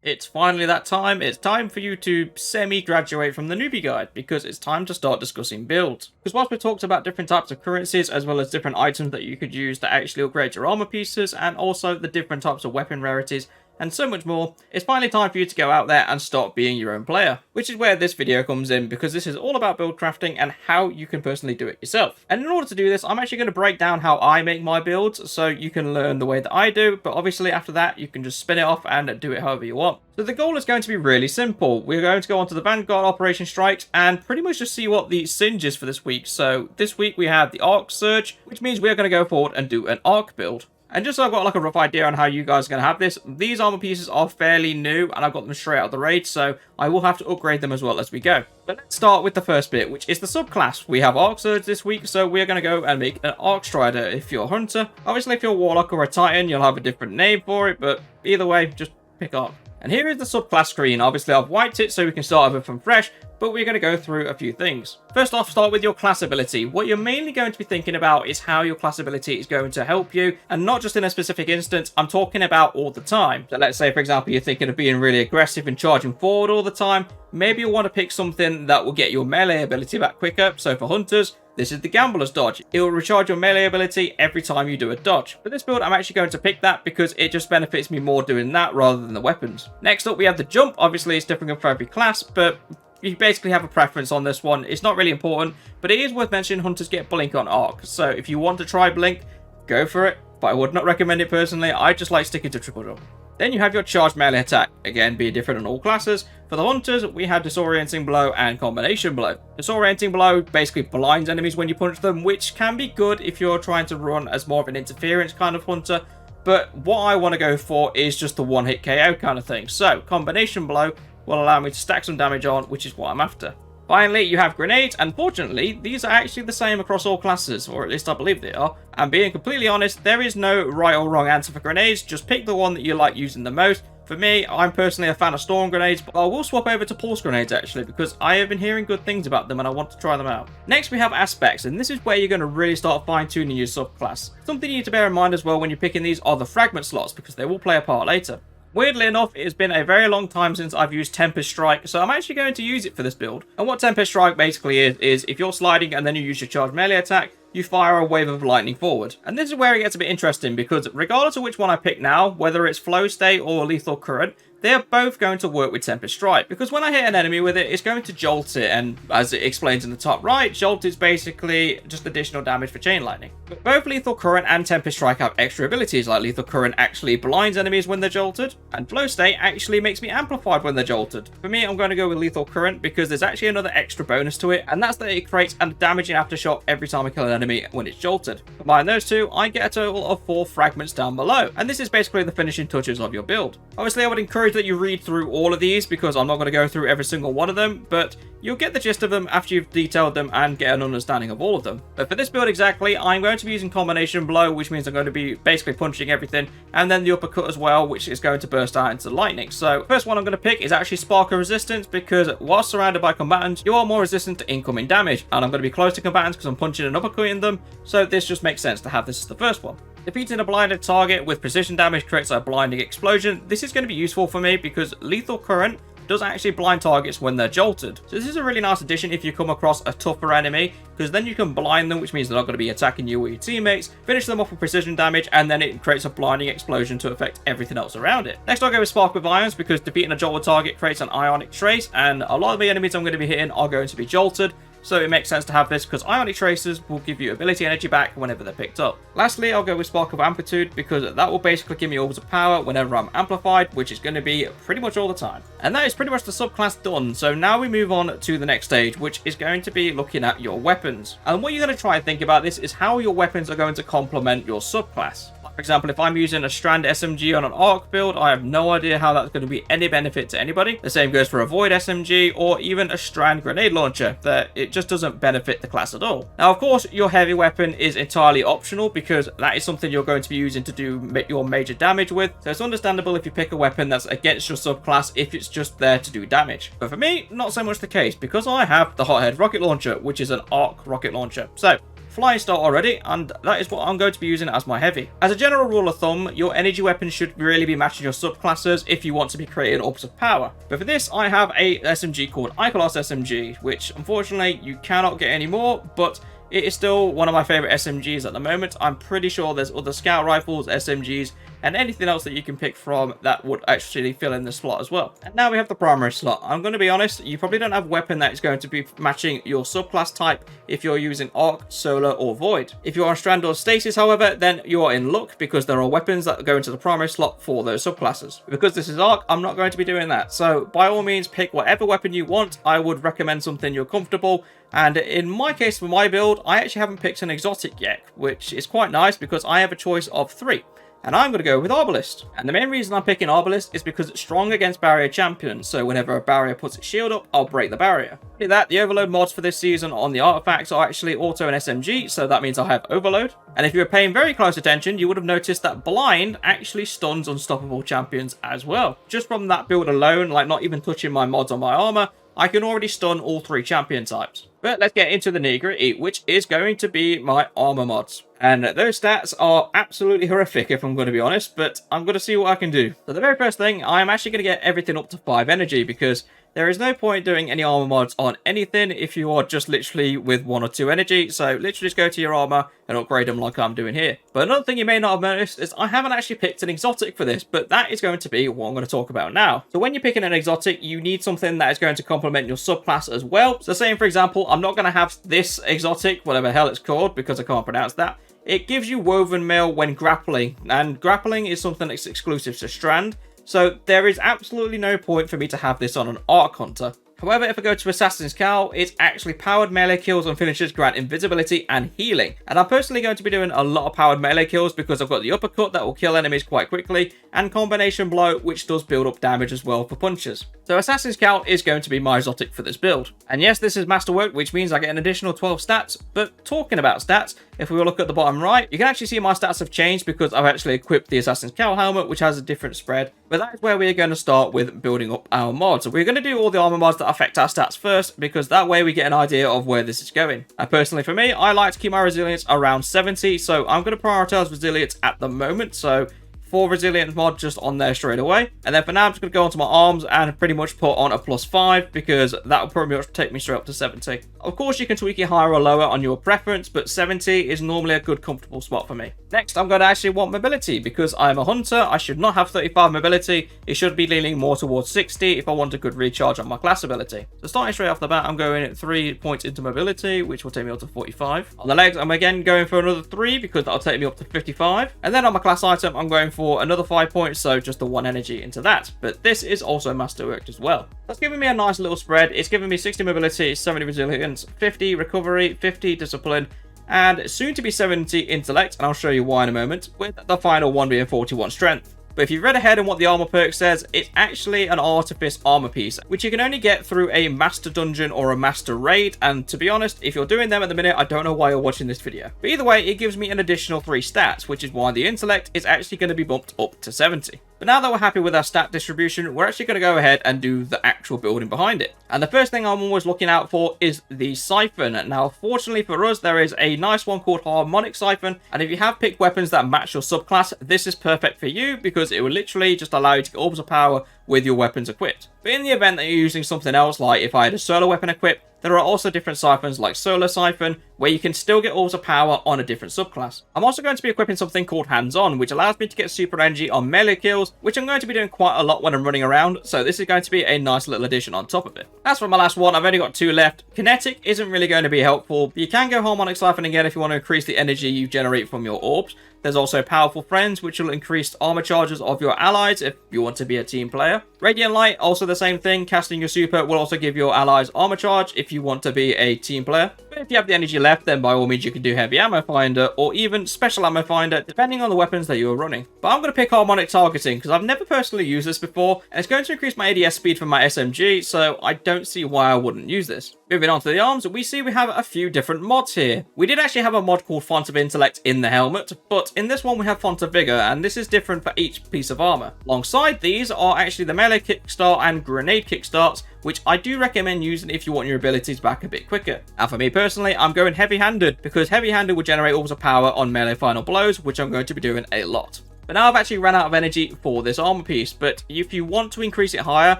It's finally that time. It's time for you to semi-graduate from the newbie guide because it's time to start discussing builds. Because whilst we talked about different types of currencies as well as different items that you could use to actually upgrade your armor pieces and also the different types of weapon rarities and so much more, it's finally time for you to go out there and start being your own player. Which is where this video comes in, because this is all about build crafting and how you can personally do it yourself. And in order to do this, I'm actually going to break down how I make my builds so you can learn the way that I do, but obviously after that you can just spin it off and do it however you want. So the goal is going to be really simple. We're going to go onto the Vanguard Operation Strikes and pretty much just see what the Singe is for this week. So this week we have the Arc Surge, which means we're going to go forward and do an Arc build. And just so I've got like a rough idea on how you guys are going to have this, these armor pieces are fairly new and I've got them straight out of the raid, so I will have to upgrade them as well as we go. But let's start with the first bit, which is the subclass. We have Arc Surge this week, so we're going to go and make an Arc Strider if you're a Hunter. Obviously if you're a Warlock or a Titan, you'll have a different name for it, but either way, just pick Arc. And here is the subclass screen. Obviously I've wiped it so we can start over from fresh, but we're going to go through a few things. First off, start with your class ability. What you're mainly going to be thinking about is how your class ability is going to help you, and not just in a specific instance, I'm talking about all the time. So let's say, for example, you're thinking of being really aggressive and charging forward all the time. Maybe you'll want to pick something that will get your melee ability back quicker. So for Hunters, this is the Gambler's Dodge. It will recharge your melee ability every time you do a dodge. For this build, I'm actually going to pick that because it just benefits me more doing that rather than the weapons. Next up, we have the Jump. Obviously, it's different for every class, but you basically have a preference on this one. It's not really important, but it is worth mentioning Hunters get Blink on Arc. So if you want to try Blink, go for it, but I would not recommend it personally. I just like sticking to Triple Jump. Then you have your Charged Melee Attack, again being different in all classes. For the Hunters, we have Disorienting Blow and Combination Blow. Disorienting Blow basically blinds enemies when you punch them, which can be good if you're trying to run as more of an interference kind of Hunter. But what I want to go for is just the one-hit KO kind of thing. So Combination Blow will allow me to stack some damage on, which is what I'm after. Finally, you have Grenades, and fortunately, these are actually the same across all classes, or at least I believe they are. And being completely honest, there is no right or wrong answer for Grenades, just pick the one that you like using the most. For me, I'm personally a fan of Storm Grenades, but I will swap over to Pulse Grenades actually, because I have been hearing good things about them and I want to try them out. Next, we have Aspects, and this is where you're going to really start fine-tuning your subclass. Something you need to bear in mind as well when you're picking these are the Fragment slots, because they will play a part later. Weirdly enough, it has been a very long time since I've used Tempest Strike, so I'm actually going to use it for this build. And what Tempest Strike basically is if you're sliding and then you use your charged melee attack, you fire a wave of lightning forward. And this is where it gets a bit interesting, because regardless of which one I pick now, whether it's Flow State or Lethal Current, they are both going to work with Tempest Strike, because when I hit an enemy with it, it's going to jolt it, and as it explains in the top right, jolt is basically just additional damage for chain lightning. But both Lethal Current and Tempest Strike have extra abilities, like Lethal Current actually blinds enemies when they're jolted, and Flow State actually makes me amplified when they're jolted. For me, I'm going to go with Lethal Current because there's actually another extra bonus to it, and that's that it creates a damaging aftershock every time I kill an enemy when it's jolted. Combine those two, I get a total of 4 fragments down below, and this is basically the finishing touches of your build. Obviously, I would encourage that you read through all of these because I'm not going to go through every single one of them, but you'll get the gist of them after you've detailed them and get an understanding of all of them. But for this build exactly, I'm going to be using Combination Blow, which means I'm going to be basically punching everything, and then the Uppercut as well, which is going to burst out into lightning. So first one I'm going to pick is actually Spark of Resistance, because while surrounded by combatants, you are more resistant to incoming damage, and I'm going to be close to combatants because I'm punching and uppercutting them, so this just makes sense to have this as the first one. Defeating a blinded target with precision damage creates a blinding explosion. This is going to be useful for me because Lethal Current does actually blind targets when they're jolted. So this is a really nice addition if you come across a tougher enemy, because then you can blind them, which means they're not going to be attacking you or your teammates, finish them off with precision damage, and then it creates a blinding explosion to affect everything else around it. Next I'll go with Spark with Ions, because defeating a jolted target creates an ionic trace, and a lot of the enemies I'm going to be hitting are going to be jolted. So it makes sense to have this because Ionic Traces will give you ability energy back whenever they're picked up. Lastly, I'll go with Spark of Amplitude because that will basically give me orbs of power whenever I'm amplified, which is going to be pretty much all the time. And that is pretty much the subclass done. So now we move on to the next stage, which is going to be looking at your weapons. And what you're going to try and think about this is how your weapons are going to complement your subclass. For example, if I'm using a Strand SMG on an Arc build, I have no idea how that's going to be any benefit to anybody. The same goes for a Void SMG or even a Strand Grenade Launcher, that it just doesn't benefit the class at all. Now, of course, your heavy weapon is entirely optional because that is something you're going to be using to do your major damage with. So it's understandable if you pick a weapon that's against your subclass if it's just there to do damage. But for me, not so much the case because I have the Hothead Rocket Launcher, which is an Arc rocket launcher. So flying start already, and that is what I'm going to be using as my heavy. As a general rule of thumb, your energy weapons should really be matching your subclasses if you want to be creating orbs of power. But for this, I have a SMG called Icolos SMG, which unfortunately you cannot get anymore, but it is still one of my favorite SMGs at the moment. I'm pretty sure there's other scout rifles, SMGs, and anything else that you can pick from that would actually fill in the slot as well. And now we have the primary slot. I'm going to be honest, you probably don't have a weapon that is going to be matching your subclass type if you're using Arc, Solar, or Void. If you're on Strand or Stasis, however, then you are in luck because there are weapons that go into the primary slot for those subclasses. Because this is Arc, I'm not going to be doing that. So by all means, pick whatever weapon you want. I would recommend something you're comfortable. And in my case, for my build, I actually haven't picked an exotic yet, which is quite nice because I have a choice of 3. And I'm going to go with Arbalist. And the main reason I'm picking Arbalist is because it's strong against barrier champions. So whenever a barrier puts its shield up, I'll break the barrier. With that, the overload mods for this season on the artifacts are actually auto and SMG. So that means I have overload. And if you were paying very close attention, you would have noticed that blind actually stuns unstoppable champions as well. Just from that build alone, like not even touching my mods on my armor, I can already stun all 3 champion types. But let's get into the nitty-gritty, which is going to be my armor mods. And those stats are absolutely horrific, if I'm going to be honest, but I'm going to see what I can do. So the very first thing, I'm actually going to get everything up to 5 energy, because there is no point doing any armor mods on anything if you are just literally with 1 or 2 energy. So literally just go to your armor and upgrade them like I'm doing here. But another thing you may not have noticed is I haven't actually picked an exotic for this, but that is going to be what I'm going to talk about now. So when you're picking an exotic, you need something that is going to complement your subclass as well. So saying, for example, I'm not going to have this exotic, whatever the hell it's called, because I can't pronounce that. It gives you woven mail when grappling, and grappling is something that's exclusive to Strand. So there is absolutely no point for me to have this on an Arc Hunter. However, if I go to Assassin's Cowl, it's actually powered melee kills and finishes grant invisibility and healing. And I'm personally going to be doing a lot of powered melee kills because I've got the uppercut that will kill enemies quite quickly, and combination blow, which does build up damage as well for punches. So Assassin's Cowl is going to be my exotic for this build. And yes, this is masterwork, which means I get an additional 12 stats. But talking about stats, if we look at the bottom right, you can actually see my stats have changed because I've actually equipped the Assassin's Cowl helmet, which has a different spread. But that is where we're going to start with building up our mods. So we're going to do all the armor mods that affect our stats first, because that way we get an idea of where this is going. And personally for me, I like to keep my resilience around 70, so I'm going to prioritize resilience at the moment. So 4 resilience mod just on there straight away. And then for now, I'm just going to go onto my arms and pretty much put on a +5, because that will pretty much take me straight up to 70. Of course, you can tweak it higher or lower on your preference, but 70 is normally a good comfortable spot for me. Next, I'm going to actually want mobility, because I'm a hunter. I should not have 35 mobility. It should be leaning more towards 60 if I want a good recharge on my class ability. So starting straight off the bat, I'm going at 3 points into mobility, which will take me up to 45. On the legs, I'm again going for another 3, because that'll take me up to 55. And then on my class item, I'm going for another 5 points, so just the 1 energy into that. But this is also masterworked as well. That's giving me a nice little spread. It's giving me 60 mobility, 70 resilience, 50 recovery, 50 discipline, and soon to be 70 intellect, and I'll show you why in a moment, with the final one being 41 strength. But if you've read ahead on what the armor perk says, it's actually an artifice armor piece, which you can only get through a master dungeon or a master raid. And to be honest, if you're doing them at the minute, I don't know why you're watching this video. But either way, it gives me an additional 3 stats, which is why the intellect is actually going to be bumped up to 70. But now that we're happy with our stat distribution, we're actually going to go ahead and do the actual building behind it. And the first thing I'm always looking out for is the siphon. Now, fortunately for us, there is a nice one called Harmonic Siphon. And if you have picked weapons that match your subclass, this is perfect for you, because it will literally just allow you to get orbs of power with your weapons equipped. But in the event that you're using something else, like if I had a solar weapon equipped, there are also different siphons like Solar Siphon, where you can still get orbs of power on a different subclass. I'm also going to be equipping something called Hands On, which allows me to get super energy on melee kills, which I'm going to be doing quite a lot when I'm running around, so this is going to be a nice little addition on top of it. As for my last one, I've only got 2 left. Kinetic isn't really going to be helpful, but you can go Harmonic Siphon again if you want to increase the energy you generate from your orbs. There's also Powerful Friends, which will increase armor charges of your allies if you want to be a team player. Radiant Light, also the same thing. Casting your super will also give your allies armor charge if you want to be a team player. But if you have the energy left, then by all means you can do Heavy Ammo Finder or even Special Ammo Finder, depending on the weapons that you're running. But I'm going to pick Harmonic Targeting because I've never personally used this before, and it's going to increase my ADS speed from my SMG, so I don't see why I wouldn't use this. Moving on to the arms, we see we have a few different mods here. We did actually have a mod called Font of Intellect in the helmet, but in this one we have Font of Vigor, and this is different for each piece of armor. Alongside these are actually the melee kickstart and grenade kickstarts, which I do recommend using if you want your abilities back a bit quicker. And for me personally, I'm going heavy-handed, because heavy-handed will generate orbs of power on melee final blows, which I'm going to be doing a lot. But now I've actually run out of energy for this armor piece, but if you want to increase it higher,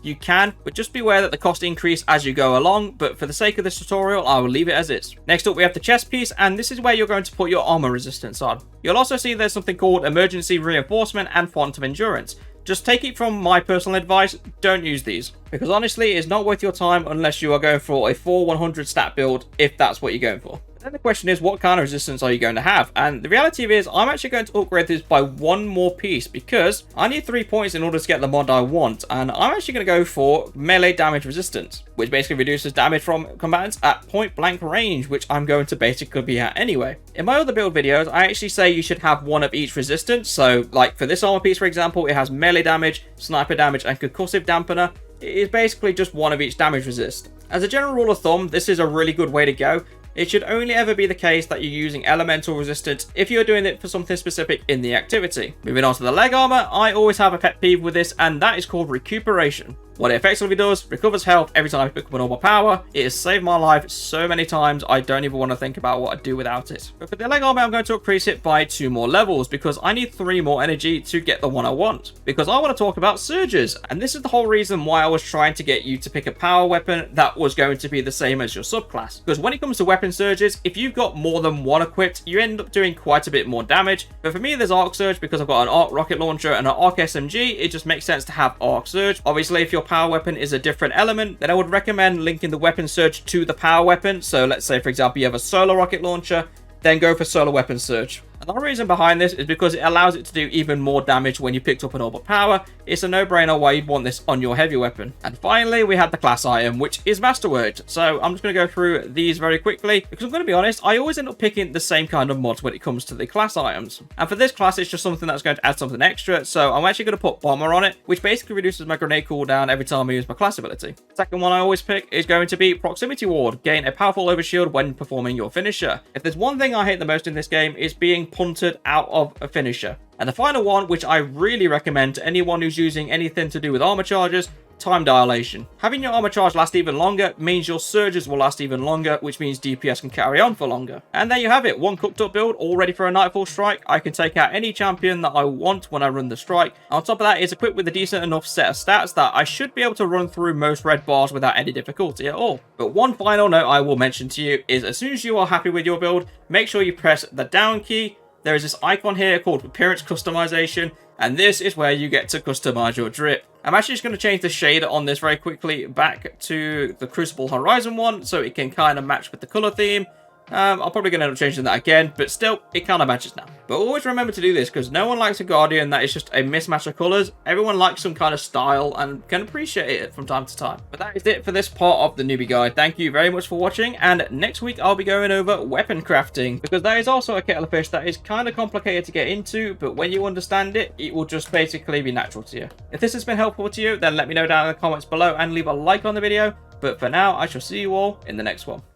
you can, but just be aware that the cost increase as you go along, but for the sake of this tutorial, I will leave it as is. Next up, we have the chest piece, and this is where you're going to put your armor resistance on. You'll also see there's something called emergency reinforcement and quantum endurance. Just take it from my personal advice, don't use these, because honestly, it's not worth your time unless you are going for a full 100 stat build, if that's what you're going for. Then the question is, what kind of resistance are you going to have? And the reality is, I'm actually going to upgrade this by one more piece, because I need 3 points in order to get the mod I want, and I'm actually going to go for melee damage resistance, which basically reduces damage from combatants at point blank range, which I'm going to basically be at anyway. In my other build videos, I actually say you should have one of each resistance, so like for this armor piece, for example, it has melee damage, sniper damage, and concussive dampener. It is basically just one of each damage resist. As a general rule of thumb, this is a really good way to go. It should only ever be the case that you're using elemental resistance if you're doing it for something specific in the activity. Moving on to the leg armor, I always have a pet peeve with this, and that is called recuperation. What it effectively does, recovers health every time I pick up an orb of power. It has saved my life so many times, I don't even want to think about what I'd do without it. But for the leg armor, I'm going to increase it by 2 more levels, because I need 3 more energy to get the one I want. Because I want to talk about surges, and this is the whole reason why I was trying to get you to pick a power weapon that was going to be the same as your subclass. Because when it comes to weapon surges, if you've got more than one equipped, you end up doing quite a bit more damage. But for me, there's arc surge, because I've got an arc rocket launcher and an arc SMG. It just makes sense to have arc surge. Obviously, if your power weapon is a different element, then I would recommend linking the weapon surge to the power weapon. So let's say, for example, you have a solar rocket launcher, then go for solar weapon surge. And the reason behind this is because it allows it to do even more damage when you picked up an orb of power. It's a no-brainer why you'd want this on your heavy weapon. And finally, we have the class item, which is Masterwork. So I'm just going to go through these very quickly, because I'm going to be honest, I always end up picking the same kind of mods when it comes to the class items. And for this class, it's just something that's going to add something extra. So I'm actually going to put Bomber on it, which basically reduces my grenade cooldown every time I use my class ability. Second one I always pick is going to be Proximity Ward. Gain a powerful overshield when performing your finisher. If there's one thing I hate the most in this game, is being punted out of a finisher. And the final one, which I really recommend to anyone who's using anything to do with armor charges, time dilation. Having your armor charge last even longer means your surges will last even longer, which means DPS can carry on for longer. And there you have it, one cooked up build all ready for a Nightfall strike. I can take out any champion that I want when I run the strike. On top of that, it's equipped with a decent enough set of stats that I should be able to run through most red bars without any difficulty at all. But one final note I will mention to you is, as soon as you are happy with your build, make sure you press the down key. There is this icon here called Appearance Customization, and this is where you get to customize your drip. I'm actually just going to change the shader on this very quickly back to the Crucible Horizon one, so it can kind of match with the color theme. I'm probably going to end up changing that again, but still, it kind of matches now. But always remember to do this, because no one likes a Guardian that is just a mismatch of colors. Everyone likes some kind of style and can appreciate it from time to time. But that is it for this part of the newbie guide. Thank you very much for watching, and next week I'll be going over weapon crafting, because that is also a kettle of fish that is kind of complicated to get into, but when you understand it, it will just basically be natural to you. If this has been helpful to you, then let me know down in the comments below and leave a like on the video. But for now, I shall see you all in the next one.